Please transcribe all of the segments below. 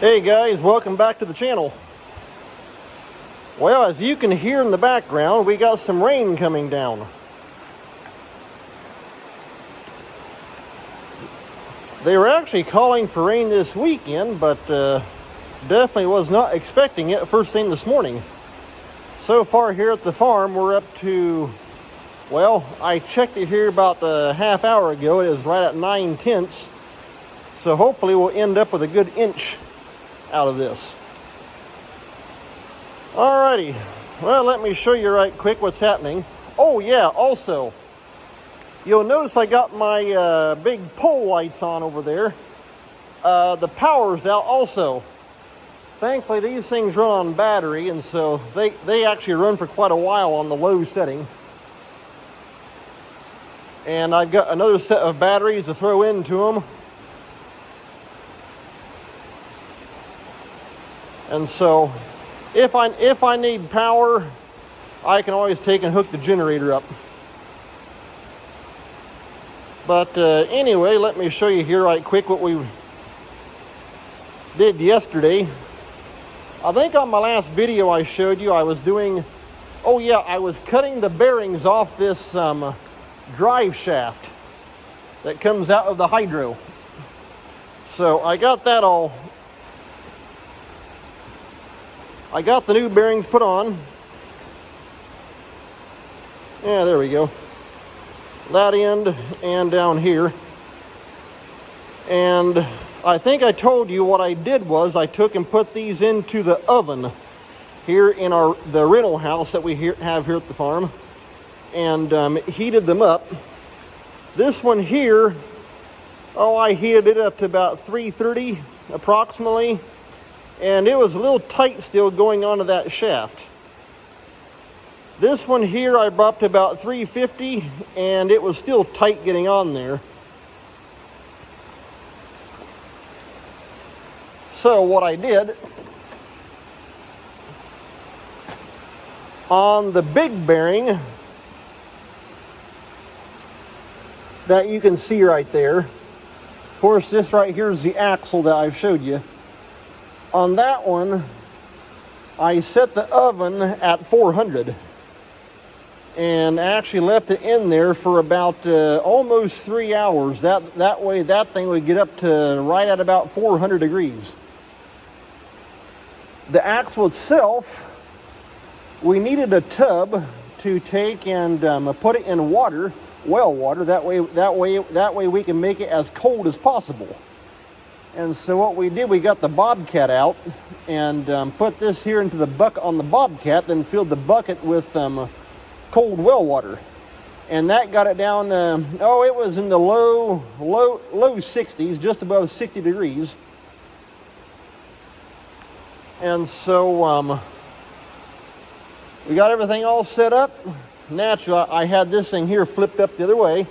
Hey guys, welcome back to the channel. Well, as you can hear in the background, we got some rain coming down. They were actually calling for rain this weekend, but definitely was not expecting it first thing this morning. So far here at the farm, we're up to, well, I checked it here about a half hour ago. It is right at 9/10. So hopefully we'll end up with a good inch out of this. Alrighty, well, let me show you right quick what's happening. Oh yeah, also, you'll notice I got my big pole lights on over there. The power's out also. Thankfully, these things run on battery, and so they actually run for quite a while on the low setting. And I've got another set of batteries to throw into them. And so, if I need power, I can always take and hook the generator up. But anyway, let me show you here right quick what we did yesterday. I think on my last video I showed you I was doing, oh yeah, I was cutting the bearings off this drive shaft that comes out of the hydro. So I got that all. I got the new bearings put on. Yeah, there we go. That end and down here. And I think I told you what I did was I took and put these into the oven here in the rental house that we have here at the farm, and heated them up. This one here, oh, I heated it up to about 330 approximately. And it was a little tight still going onto that shaft. This one here I brought to about 350, and it was still tight getting on there. So what I did, on the big bearing that you can see right there, of course this right here is the axle that I've showed you. On that one, I set the oven at 400 and actually left it in there for about almost 3 hours. That way that thing would get up to right at about 400 degrees. The axle itself, we needed a tub to take and put it in water, well water. That way we can make it as cold as possible. And so what we did, we got the Bobcat out and put this here into the bucket on the Bobcat, then filled the bucket with cold well water. And that got it down, it was in the low 60s, just above 60 degrees. And so we got everything all set up. Naturally, I had this thing here flipped up the other way.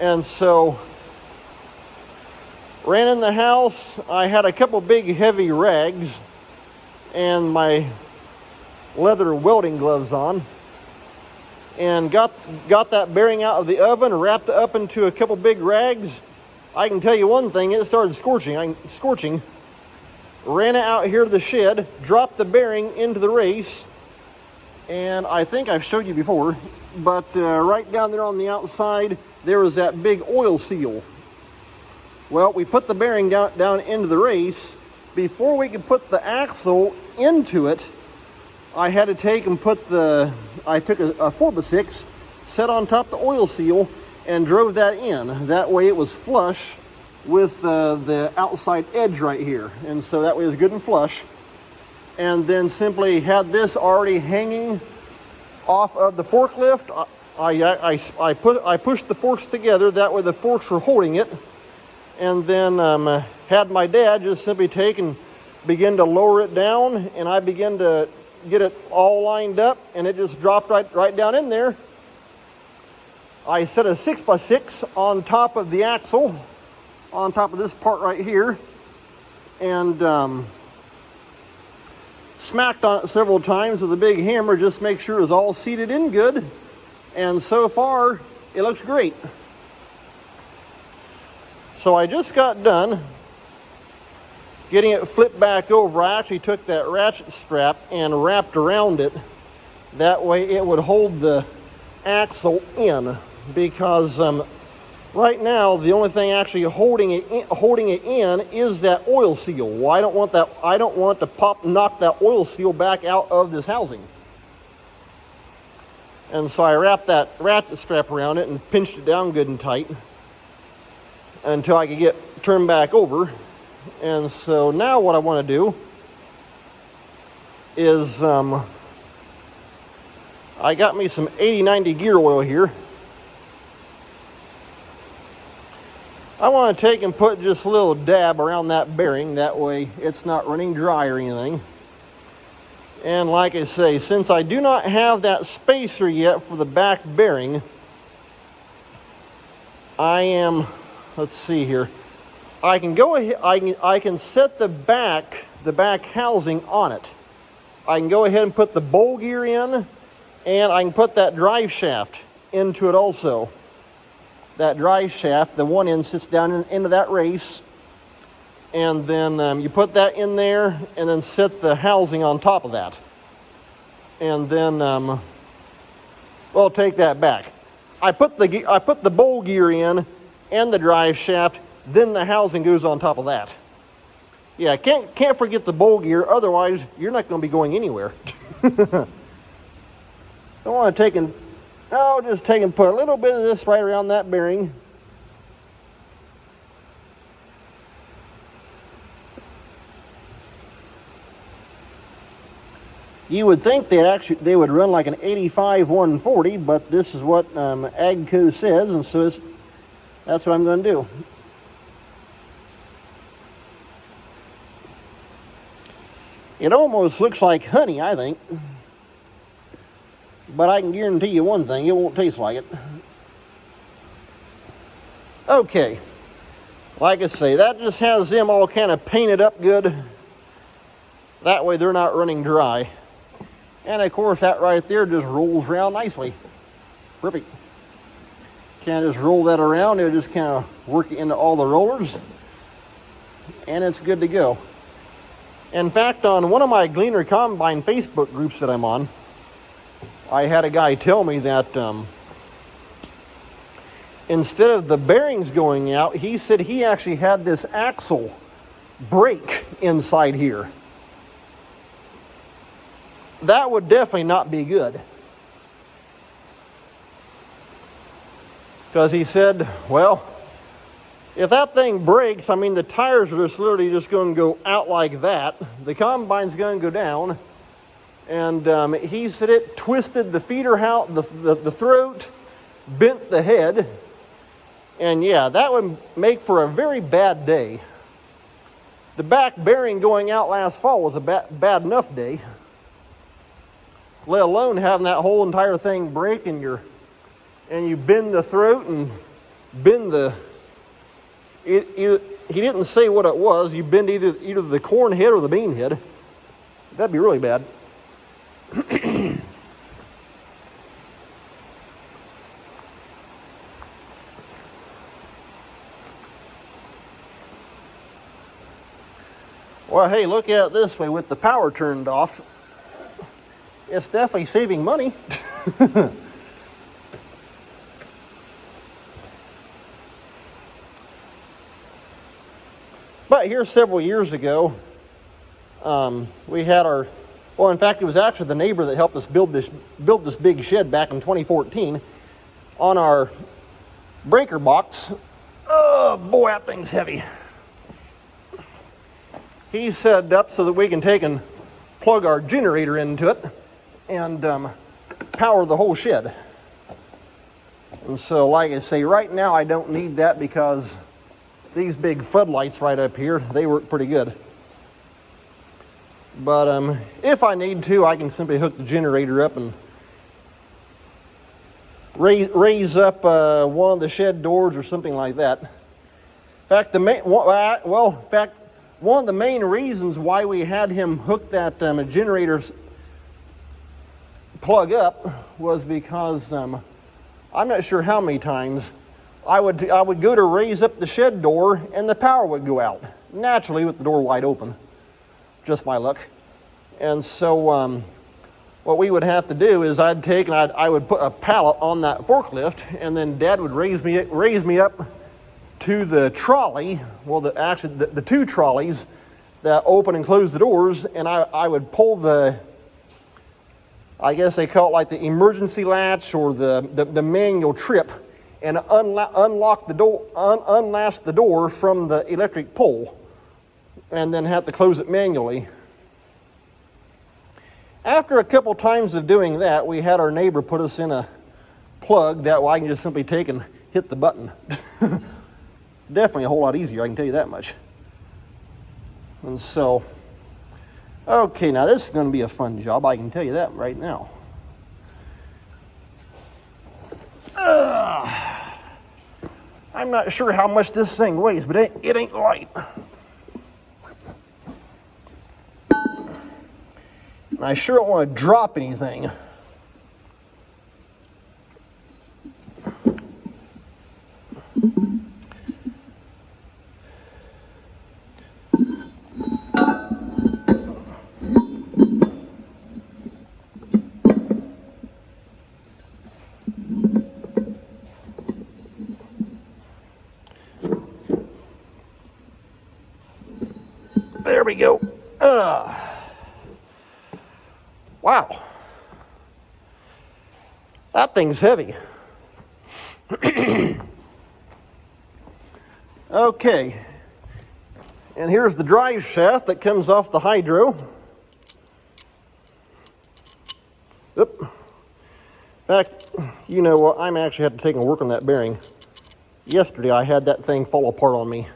And so ran in the house. I had a couple big heavy rags and my leather welding gloves on, and got that bearing out of the oven, wrapped it up into a couple big rags. I can tell you one thing, it started scorching. Ran it out here to the shed, dropped the bearing into the race, and I think I've showed you before, but right down there on the outside there was that big oil seal. Well, we put the bearing down into the race. Before we could put the axle into it, I had to take and I took a 4x6, set on top the oil seal, and drove that in. That way it was flush with the outside edge right here. And so that way it was good and flush. And then simply had this already hanging off of the forklift. I pushed the forks together, that way the forks were holding it. And then had my dad just simply take and begin to lower it down, and I began to get it all lined up, and it just dropped right down in there. I set a 6x6 on top of the axle, on top of this part right here, and smacked on it several times with a big hammer just to make sure it was all seated in good. And so far, it looks great. So I just got done getting it flipped back over, I actually took that ratchet strap and wrapped around it. That way it would hold the axle in, because right now the only thing actually holding it in is that oil seal. Well, I don't want that. I don't want to knock that oil seal back out of this housing. And so I wrapped that ratchet strap around it and pinched it down good and tight until I could get turned back over. And so now what I want to do is I got me some 80-90 gear oil here. I want to take and put just a little dab around that bearing. That way it's not running dry or anything. And like I say, since I do not have that spacer yet for the back bearing, let's see here. I can go ahead, I can set the back housing on it. I can go ahead and put the bowl gear in, and I can put that drive shaft into it also. That drive shaft, the one end sits down into that race, and then you put that in there and then set the housing on top of that. And then, well, take that back. I put the bowl gear in and the drive shaft, then the housing goes on top of that. Yeah, can't forget the bowl gear, otherwise you're not going to be going anywhere. So I want to take and just take and put a little bit of this right around that bearing. You would think they would run like an 85 140, but this is what AGCO says, and so that's what I'm going to do. It almost looks like honey, I think. But I can guarantee you one thing, it won't taste like it. Okay. Like I say, that just has them all kind of painted up good. That way they're not running dry. And of course that right there just rolls around nicely. Perfect. Kind of just roll that around, it'll just kind of work it into all the rollers. And it's good to go. In fact, on one of my Gleaner Combine Facebook groups that I'm on, I had a guy tell me that instead of the bearings going out, he said he actually had this axle break inside here. That would definitely not be good. Because he said, well, if that thing breaks, I mean, the tires are just literally just going to go out like that. The combine's going to go down. And he said it twisted the feeder house, the throat, bent the head. And yeah, that would make for a very bad day. The back bearing going out last fall was a bad enough day. Let alone having that whole entire thing break and you bend the throat and bend the... he didn't say what it was. You bend either the corn head or the bean head. That'd be really bad. Well, hey, look at it this way. With the power turned off, it's definitely saving money. But here several years ago, we had well, in fact, it was actually the neighbor that helped us build this big shed back in 2014 on our breaker box. Oh boy, that thing's heavy. He set it up so that we can take and plug our generator into it and power the whole shed. And so, like I say, right now I don't need that because these big floodlights right up here, they work pretty good. But if I need to, I can simply hook the generator up and raise up one of the shed doors or something like that. In fact, one of the main reasons why we had him hook that generator plug up was because I'm not sure how many times I would go to raise up the shed door and the power would go out. naturally with the door wide open, just my luck. And so what we would have to do is I would put a pallet on that forklift, and then Dad would raise me up to the trolley, well, the two trolleys that open and close the doors, and I would pull the, I guess they call it like the emergency latch or the manual trip, and unlatch the door from the electric pole, and then have to close it manually. After a couple times of doing that, we had our neighbor put us in a plug that I can just simply take and hit the button. Definitely a whole lot easier, I can tell you that much. And so, okay, now this is going to be a fun job, I can tell you that right now. I'm not sure how much this thing weighs, but it ain't light. And I sure don't want to drop anything. There we go. Wow. That thing's heavy. Okay. And here's the drive shaft that comes off the hydro. Oop. In fact, you know what? I'm actually had to take and work on that bearing. Yesterday I had that thing fall apart on me.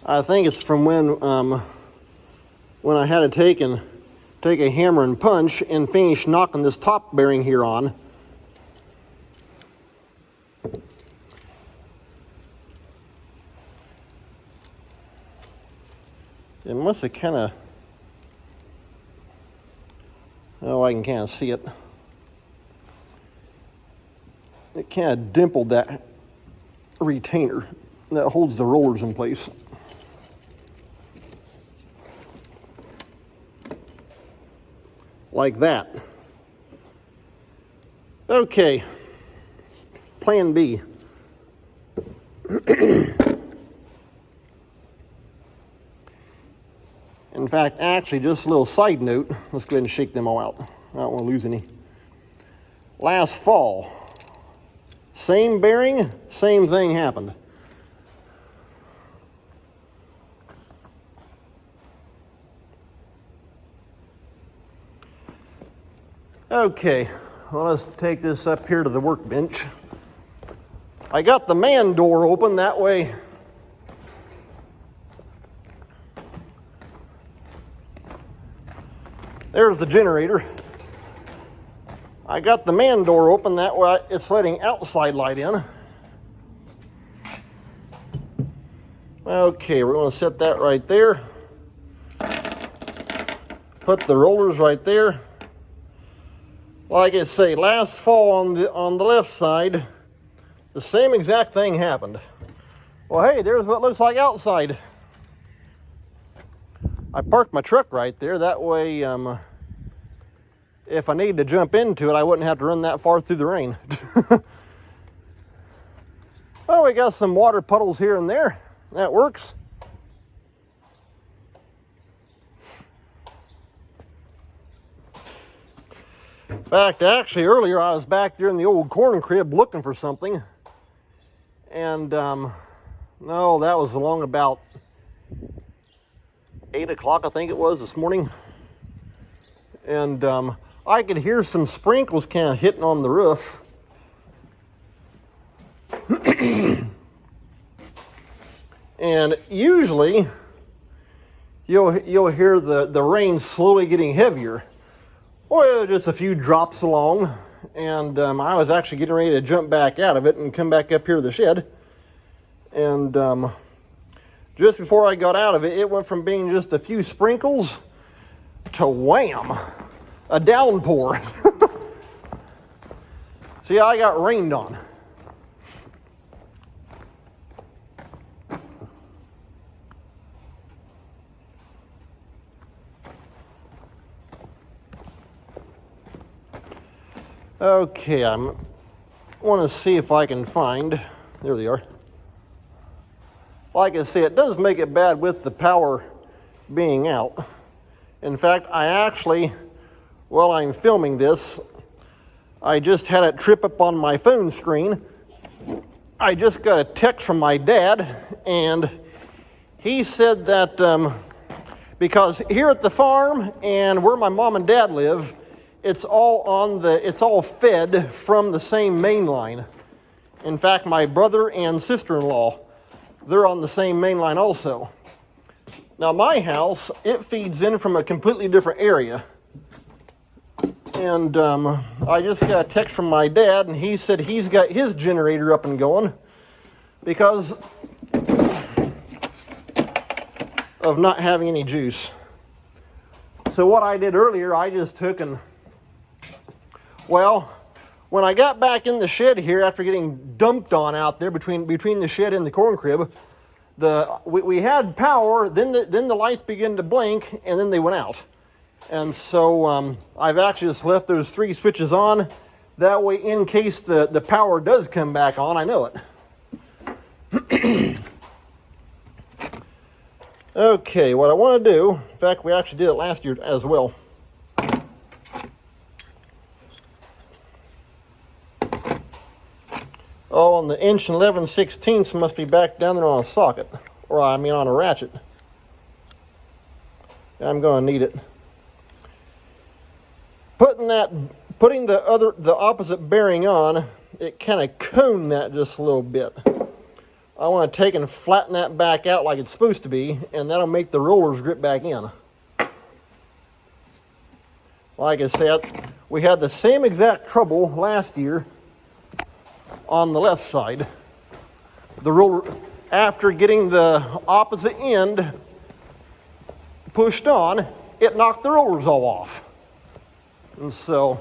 I think it's from when I had to take a hammer and punch and finish knocking this top bearing here on. It must have kind of, oh, I can kind of see it. It kind of dimpled that retainer that holds the rollers in place. Like that. Okay, plan B. In fact, actually, just a little side note, let's go ahead and shake them all out. I don't want to lose any. Last fall, same bearing, same thing happened. Okay, well, let's take this up here to the workbench. I got the man door open, that way there's the generator. I got the man door open, that way it's letting outside light in. Okay, we're going to set that right there. Put the rollers right there. Like I say, last fall on the left side, the same exact thing happened. Well, hey, there's what looks like outside. I parked my truck right there. That way, if I needed to jump into it, I wouldn't have to run that far through the rain. Well, we got some water puddles here and there. That works. In fact, actually, earlier I was back there in the old corn crib looking for something. And, no, that was along about 8 o'clock, I think it was, this morning. And I could hear some sprinkles kind of hitting on the roof. And usually, you'll hear the rain slowly getting heavier. Or just a few drops along, and I was actually getting ready to jump back out of it and come back up here to the shed. And just before I got out of it, it went from being just a few sprinkles to wham, a downpour. See, I got rained on. Okay, I want to see if I can find, there they are. Like I say, it does make it bad with the power being out. In fact, I actually, while I'm filming this, I just had it trip up on my phone screen. I just got a text from my dad, and he said that because here at the farm and where my mom and dad live, it's all fed from the same main line. In fact, my brother and sister-in-law, they're on the same main line also. Now my house, it feeds in from a completely different area. And I just got a text from my dad, and he said he's got his generator up and going because of not having any juice. So what I did earlier, I just took and, well, when I got back in the shed here after getting dumped on out there between the shed and the corn crib, we had power, then the lights began to blink, and then they went out. And so I've actually just left those 3 switches on. That way, in case the power does come back on, I know it. Okay, what I want to do, in fact, we actually did it last year as well. Oh, and the 1 11/16 must be back down there on a socket, or I mean on a ratchet. I'm going to need it. Putting the opposite bearing on, it kind of coned that just a little bit. I want to take and flatten that back out like it's supposed to be, and that'll make the rollers grip back in. Like I said, we had the same exact trouble last year on the left side. The roller, after getting the opposite end pushed on, it knocked the rollers all off. And so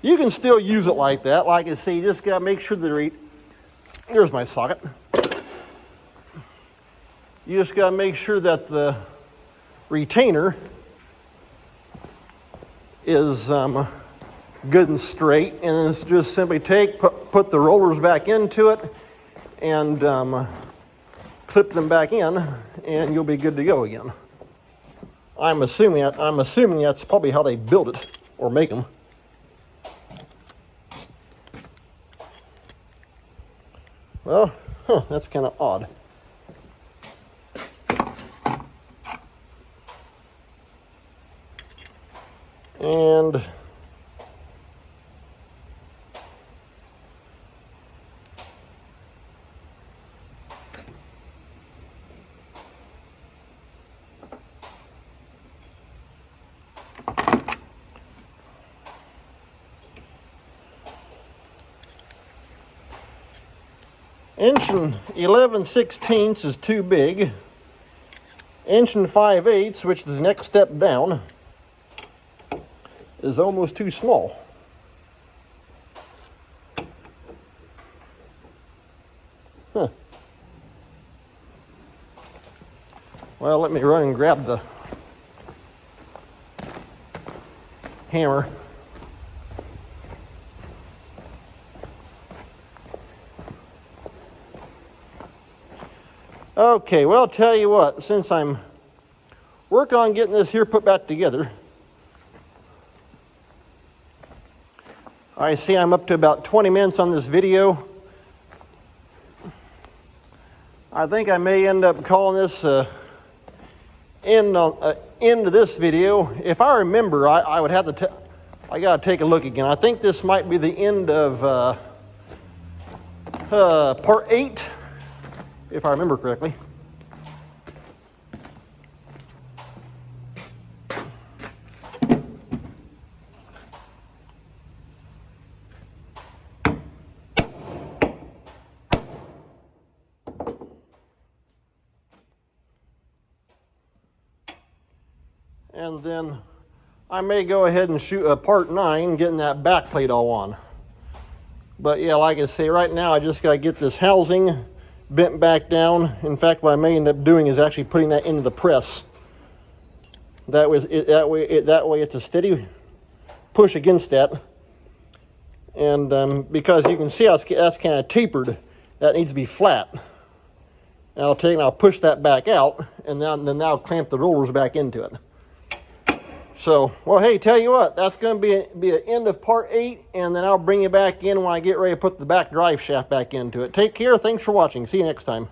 you can still use it like that. Like I say, you just got to make sure that there's my socket. You just got to make sure that the retainer is good and straight, and it's just simply put the rollers back into it and clip them back in, and you'll be good to go again. I'm assuming that's probably how they build it or make them. Well, that's kind of odd. And inch and 11/16 is too big. Inch and 5/8, which is the next step down, is almost too small. Well, let me run and grab the hammer. Okay, well, I'll tell you what, since I'm working on getting this here put back together, I see I'm up to about 20 minutes on this video. I think I may end up calling this end to this video. If I remember, I would have to. I gotta take a look again. I think this might be the end of part 8, if I remember correctly. And then I may go ahead and shoot a part 9, getting that back plate all on. But yeah, like I say, right now I just got to get this housing bent back down. In fact, what I may end up doing is actually putting that into the press. That way it's a steady push against that. And because you can see how that's kind of tapered, that needs to be flat. And I'll take and I'll push that back out, and then I'll clamp the rollers back into it. So, well, hey, tell you what, that's going to be an end of part 8, and then I'll bring you back in when I get ready to put the back drive shaft back into it. Take care. Thanks for watching. See you next time.